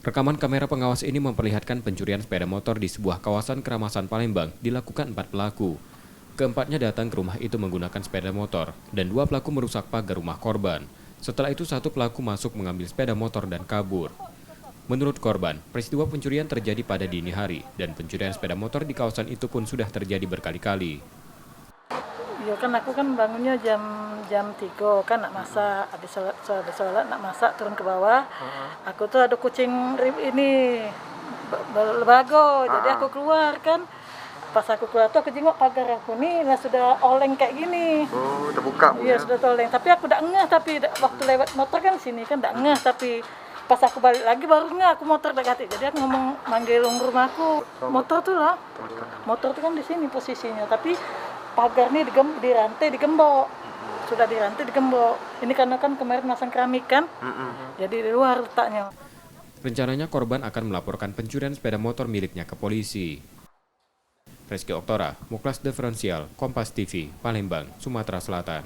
Rekaman kamera pengawas ini memperlihatkan pencurian sepeda motor di sebuah kawasan Keramasan Palembang dilakukan 4 pelaku. Keempatnya datang ke rumah itu menggunakan sepeda motor dan 2 pelaku merusak pagar rumah korban. Setelah itu 1 pelaku masuk mengambil sepeda motor dan kabur. Menurut korban, peristiwa pencurian terjadi pada dini hari dan pencurian sepeda motor di kawasan itu pun sudah terjadi berkali-kali. Ya kan aku kan bangunnya jam 3 kan nak masak, habis sholat nak masak turun ke bawah. Aku tuh ada kucing ini berbago, jadi aku keluar kan. Pas aku keluar tuh aku jengok pagar aku nih sudah oleng kayak gini. Oh, terbuka Bu. Iya, sudah oleng, tapi aku udah ngeh, tapi waktu lewat motor kan sini kan udah ngeh, tapi pas aku balik lagi baru ngeh aku motor udah ganti. Jadi aku ngomong manggil rumahku, motor tuh lah. Motor tuh kan di sini posisinya, tapi pagar nih dirantai digembok. Sudah dirantai digembok. Ini karena kan kemarin masang keramik kan. Jadi di luar letaknya. Rencananya korban akan melaporkan pencurian sepeda motor miliknya ke polisi. Rizky Oktora, Muklas Diferensial, Kompas TV, Palembang, Sumatera Selatan.